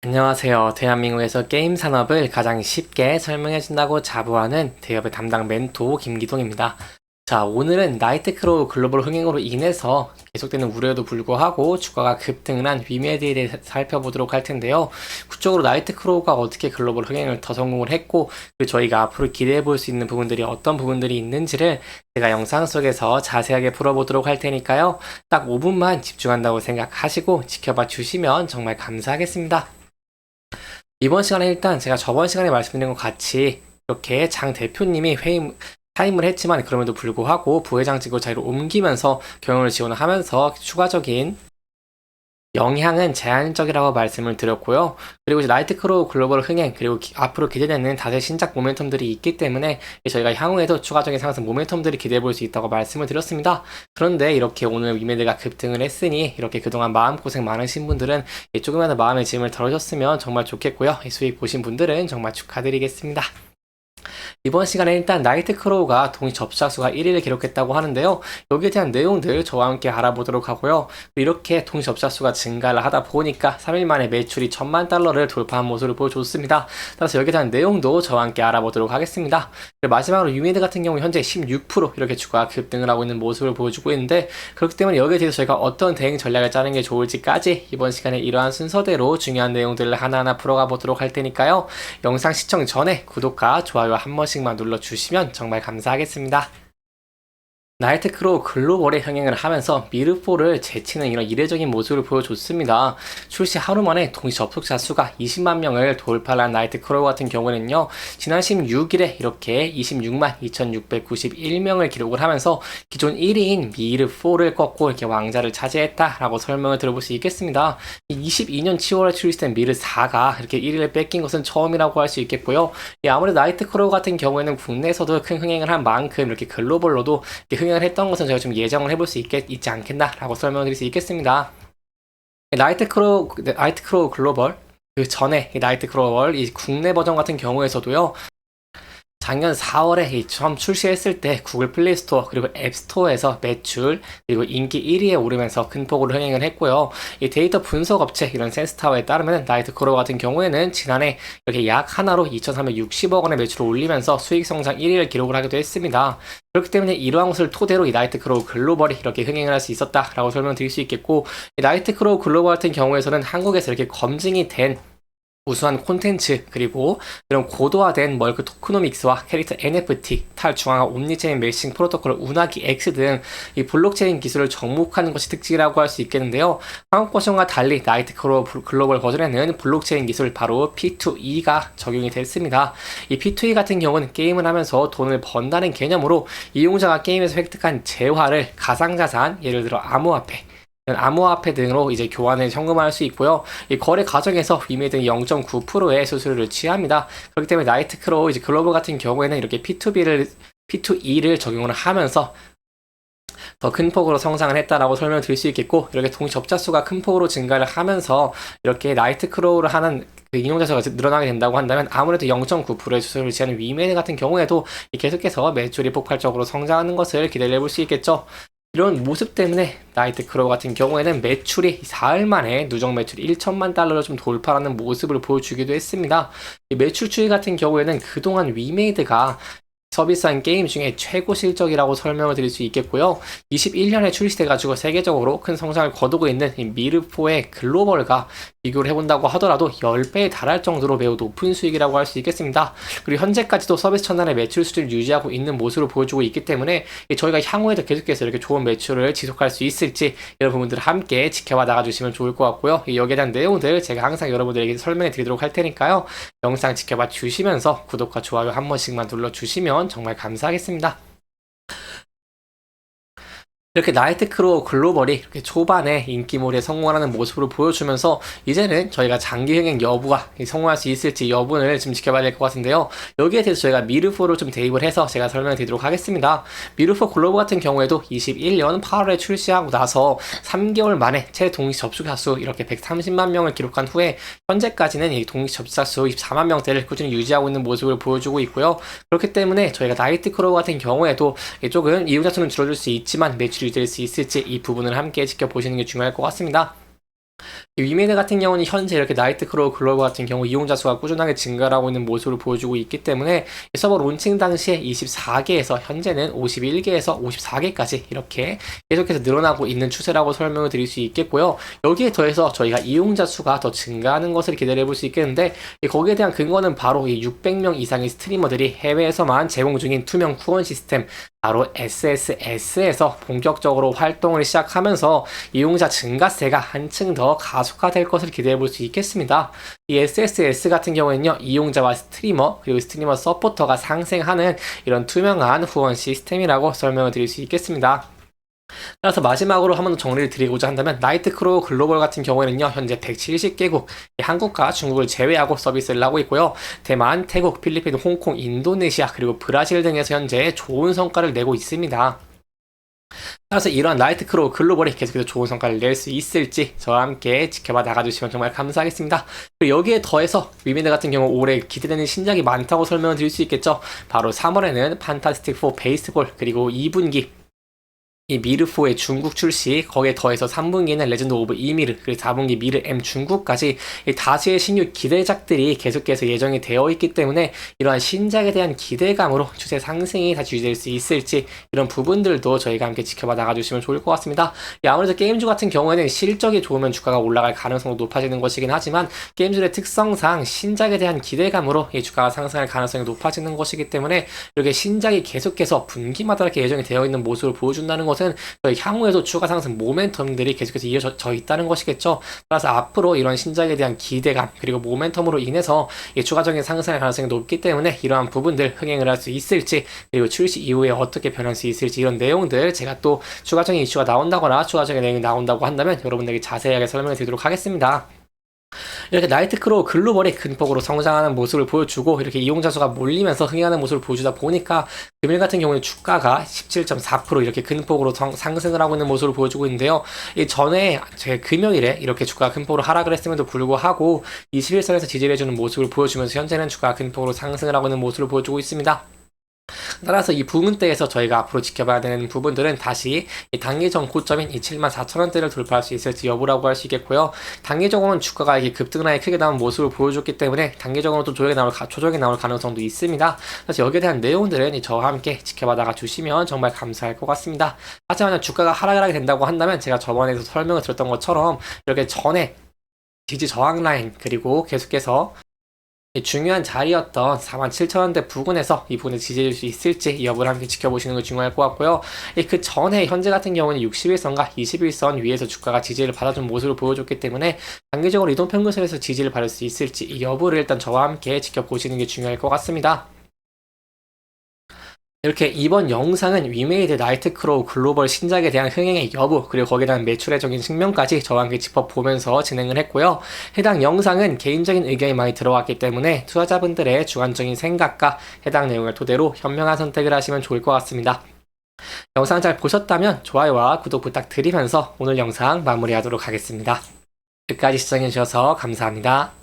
안녕하세요. 대한민국에서 게임 산업을 가장 쉽게 설명해준다고 자부하는 대업의 담당 멘토 김기동입니다. 자, 오늘은 나이트크로우 글로벌 흥행으로 인해서 계속되는 우려에도 불구하고 주가가 급등을 한 위메드에 대해 살펴보도록 할 텐데요. 구체적으로 나이트크로우가 어떻게 글로벌 흥행을 더 성공을 했고, 그리고 저희가 앞으로 기대해 볼 수 있는 부분들이 어떤 부분들이 있는지를 제가 영상 속에서 자세하게 풀어보도록 할 테니까요. 딱 5분만 집중한다고 생각하시고 지켜봐 주시면 정말 감사하겠습니다. 이번 시간에 일단 제가 저번 시간에 말씀드린 것 같이 이렇게 장 대표님이 사임을 했지만 그럼에도 불구하고 부회장직으로 자리를 옮기면서 경영을 지원하면서 추가적인 영향은 제한적이라고 말씀을 드렸고요. 그리고 이제 나이트크로우 글로벌 흥행 그리고 앞으로 기대되는 다세 신작 모멘텀들이 있기 때문에 저희가 향후에도 추가적인 상승 모멘텀들이 기대해 볼 수 있다고 말씀을 드렸습니다. 그런데 이렇게 오늘 위메드가 급등을 했으니 이렇게 그동안 마음고생 많으신 분들은 조금이라도 마음의 짐을 덜으셨으면 정말 좋겠고요. 수익 보신 분들은 정말 축하드리겠습니다. 이번 시간에 일단 나이트크로우가 동시 접수자 수가 1위를 기록했다고 하는데요. 여기에 대한 내용들 저와 함께 알아보도록 하고요. 이렇게 동시 접수자 수가 증가를 하다 보니까 3일 만에 매출이 1000만 달러를 돌파한 모습을 보여줬습니다. 따라서 여기에 대한 내용도 저와 함께 알아보도록 하겠습니다. 마지막으로 유메드 같은 경우 현재 16% 이렇게 주가가 급등을 하고 있는 모습을 보여주고 있는데, 그렇기 때문에 여기에 대해서 저희가 어떤 대응 전략을 짜는 게 좋을지까지 이번 시간에 이러한 순서대로 중요한 내용들을 하나하나 풀어가 보도록 할 테니까요. 영상 시청 전에 구독과 좋아요 한 번씩만 눌러주시면 정말 감사하겠습니다. 나이트크로우 글로벌에 흥행을 하면서 미르4를 제치는 이런 이례적인 모습을 보여줬습니다. 출시 하루 만에 동시 접속자 수가 20만 명을 돌파한 나이트크로우 같은 경우는요, 지난 16일에 이렇게 26만 2691명을 기록을 하면서 기존 1위인 미르4를 꺾고 이렇게 왕자를 차지했다라고 설명을 들어볼 수 있겠습니다. 22년 7월에 출시된 미르4가 이렇게 1위를 뺏긴 것은 처음이라고 할 수 있겠고요. 아무래도 나이트크로우 같은 경우에는 국내에서도 큰 흥행을 한 만큼 이렇게 글로벌로도 이렇게 흥행을 했던 것은 저희가 좀 예정을 해볼 수 있지 않겠나라고 설명드릴 수 있겠습니다. 나이트크로우 글로벌 그 전에 나이트크로우 이 국내 버전 같은 경우에서도요. 작년 4월에 처음 출시했을 때 구글 플레이 스토어 그리고 앱 스토어에서 매출 그리고 인기 1위에 오르면서 큰 폭으로 흥행을 했고요. 이 데이터 분석 업체 이런 센스타워에 따르면 나이트크로우 같은 경우에는 지난해 이렇게 약 하나로 2,360억 원의 매출을 올리면서 수익 성장 1위를 기록을 하기도 했습니다. 그렇기 때문에 이러한 것을 토대로 이 나이트크로우 글로벌이 이렇게 흥행을 할 수 있었다라고 설명드릴 수 있겠고, 이 나이트크로우 글로벌 같은 경우에서는 한국에서 이렇게 검증이 된 우수한 콘텐츠 그리고 이런 고도화된 멀크 토크노믹스와 캐릭터 NFT, 탈중앙화 옴니체인 메싱 프로토콜 운하기 X 등 이 블록체인 기술을 접목하는 것이 특징이라고 할 수 있겠는데요. 한국 버전과 달리 나이트크로우 글로벌 버전에는 블록체인 기술 바로 P2E가 적용이 됐습니다. 이 P2E 같은 경우는 게임을 하면서 돈을 번다는 개념으로 이용자가 게임에서 획득한 재화를 가상자산, 예를 들어 암호화폐 암호화폐 등으로 이제 교환을 현금화할 수 있고요. 이 거래 과정에서 위메드는 0.9%의 수수료를 취합니다. 그렇기 때문에 나이트크로우 이제 글로벌 같은 경우에는 이렇게 P2E를 적용을 하면서 더 큰 폭으로 성장을 했다라고 설명을 드릴 수 있겠고, 이렇게 동시 접자 수가 큰 폭으로 증가를 하면서 이렇게 나이트크로우를 하는 그 이용자 수가 늘어나게 된다고 한다면 아무래도 0.9%의 수수료를 취하는 위메드 같은 경우에도 계속해서 매출이 폭발적으로 성장하는 것을 기대해 볼 수 있겠죠. 이런 모습 때문에 나이트크로우 같은 경우에는 매출이 4일 만에 누적 매출 1천만 달러를 좀 돌파하는 모습을 보여주기도 했습니다. 이 매출 추이 같은 경우에는 그동안 위메이드가 서비스한 게임 중에 최고 실적이라고 설명을 드릴 수 있겠고요. 21년에 출시돼가지고 세계적으로 큰 성장을 거두고 있는 이 미르4의 글로벌과 비교를 해본다고 하더라도 10배에 달할 정도로 매우 높은 수익이라고 할 수 있겠습니다. 그리고 현재까지도 서비스 천단의 매출 수준을 유지하고 있는 모습을 보여주고 있기 때문에 저희가 향후에도 계속해서 이렇게 좋은 매출을 지속할 수 있을지 이런 부분들을 함께 지켜봐 나가주시면 좋을 것 같고요. 여기에 대한 내용들 제가 항상 여러분들에게 설명해 드리도록 할 테니까요. 영상 지켜봐 주시면서 구독과 좋아요 한 번씩만 눌러주시면 정말 감사하겠습니다. 이렇게 나이트크로우 글로벌이 이렇게 초반에 인기몰이에 성공하는 모습으로 보여주면서 이제는 저희가 장기 흥행 여부가 성공할 수 있을지 여부를 좀 지켜봐야 될 것 같은데요. 여기에 대해서 저희가 미르4를 좀 대입을 해서 제가 설명을 드리도록 하겠습니다. 미르4 글로벌 같은 경우에도 21년 8월에 출시하고 나서 3개월 만에 최동시 접속자 수 이렇게 130만 명을 기록한 후에 현재까지는 이 동시 접속자 수 24만 명대를 꾸준히 유지하고 있는 모습을 보여주고 있고요. 그렇기 때문에 저희가 나이트크로우 같은 경우에도 조금 이용자 수는 줄어들 수 있지만 매출 유지될 수 있을지 이 부분을 함께 지켜보시는 게 중요할 것 같습니다. 위메드 같은 경우는 현재 이렇게 나이트크로우 글로벌 같은 경우 이용자 수가 꾸준하게 증가하고 있는 모습을 보여주고 있기 때문에 서버 론칭 당시에 24개에서 현재는 51개에서 54개까지 이렇게 계속해서 늘어나고 있는 추세라고 설명을 드릴 수 있겠고요. 여기에 더해서 저희가 이용자 수가 더 증가하는 것을 기대해 볼 수 있겠는데, 거기에 대한 근거는 바로 이 600명 이상의 스트리머들이 해외에서만 제공 중인 투명 후원 시스템 바로 SSS에서 본격적으로 활동을 시작하면서 이용자 증가세가 한층 더 가속화될 것을 기대해 볼 수 있겠습니다. 이 SSS 같은 경우에는요, 이용자와 스트리머 그리고 스트리머 서포터가 상생하는 이런 투명한 후원 시스템이라고 설명을 드릴 수 있겠습니다. 따라서 마지막으로 한 번 더 정리를 드리고자 한다면, 나이트크로우 글로벌 같은 경우에는요, 현재 170개국, 한국과 중국을 제외하고 서비스를 하고 있고요. 대만, 태국, 필리핀, 홍콩, 인도네시아 그리고 브라질 등에서 현재 좋은 성과를 내고 있습니다. 따라서 이러한 나이트크로우 글로벌이 계속해서 좋은 성과를 낼 수 있을지 저와 함께 지켜봐 나가주시면 정말 감사하겠습니다. 그리고 여기에 더해서 위메드 같은 경우 올해 기대되는 신작이 많다고 설명을 드릴 수 있겠죠. 바로 3월에는 판타스틱 4 베이스볼, 그리고 2분기 이 미르4의 중국 출시, 거기에 더해서 3분기는 레전드 오브 이미르, 그리고 4분기 미르 M 중국까지 이 다수의 신규 기대작들이 계속해서 예정이 되어 있기 때문에 이러한 신작에 대한 기대감으로 추세 상승이 다시 유지될 수 있을지, 이런 부분들도 저희가 함께 지켜봐 나가주시면 좋을 것 같습니다. 아무래도 게임주 같은 경우에는 실적이 좋으면 주가가 올라갈 가능성도 높아지는 것이긴 하지만, 게임주의 특성상 신작에 대한 기대감으로 이 주가가 상승할 가능성이 높아지는 것이기 때문에 이렇게 신작이 계속해서 분기마다 이렇게 예정이 되어 있는 모습을 보여준다는 것은 향후에도 추가 상승 모멘텀들이 계속해서 이어져 있다는 것이겠죠. 따라서 앞으로 이런 신작에 대한 기대감 그리고 모멘텀으로 인해서 추가적인 상승할 가능성이 높기 때문에 이러한 부분들 흥행을 할 수 있을지, 그리고 출시 이후에 어떻게 변할 수 있을지, 이런 내용들 제가 또 추가적인 이슈가 나온다거나 추가적인 내용이 나온다고 한다면 여러분들에게 자세하게 설명을 드리도록 하겠습니다. 이렇게 나이트크로우 글로벌이 큰 폭으로 성장하는 모습을 보여주고 이렇게 이용자 수가 몰리면서 흥행하는 모습을 보여주다 보니까, 금일 같은 경우는 주가가 17.4% 이렇게 큰 폭으로 상승을 하고 있는 모습을 보여주고 있는데요. 이 전에 제 금요일에 이렇게 주가가 큰 폭으로 하락을 했음에도 불구하고 21선에서 지지를 해주는 모습을 보여주면서 현재는 주가가 큰 폭으로 상승을 하고 있는 모습을 보여주고 있습니다. 따라서 이 부분대에서 저희가 앞으로 지켜봐야 되는 부분들은 다시 이 단기적 고점인 이 74,000원대를 돌파할 수 있을지 여부라고 할 수 있겠고요. 단기적으로는 주가가 이게 급등락이 크게 나온 모습을 보여줬기 때문에 단기적으로 또 조정이 나올 가능성도 있습니다. 그래서 여기에 대한 내용들은 저와 함께 지켜봐 나가 주시면 정말 감사할 것 같습니다. 하지만 주가가 하락을 하게 된다고 한다면, 제가 저번에도 설명을 드렸던 것처럼 이렇게 전에 지지 저항 라인 그리고 계속해서 중요한 자리였던 47,000원대 부근에서 이 부분을 지지해줄 수 있을지 여부를 함께 지켜보시는 게 중요할 것 같고요. 그 전에 현재 같은 경우는 61선과 21선 위에서 주가가 지지를 받아준 모습을 보여줬기 때문에 단기적으로 이동평균선에서 지지를 받을 수 있을지 이 여부를 일단 저와 함께 지켜보시는 게 중요할 것 같습니다. 이렇게 이번 영상은 위메이드 나이트크로우 글로벌 신작에 대한 흥행의 여부, 그리고 거기에 대한 매출의적인 측면까지 저와 함께 짚어보면서 진행을 했고요. 해당 영상은 개인적인 의견이 많이 들어왔기 때문에 투자자분들의 주관적인 생각과 해당 내용을 토대로 현명한 선택을 하시면 좋을 것 같습니다. 영상 잘 보셨다면 좋아요와 구독 부탁드리면서 오늘 영상 마무리하도록 하겠습니다. 끝까지 시청해주셔서 감사합니다.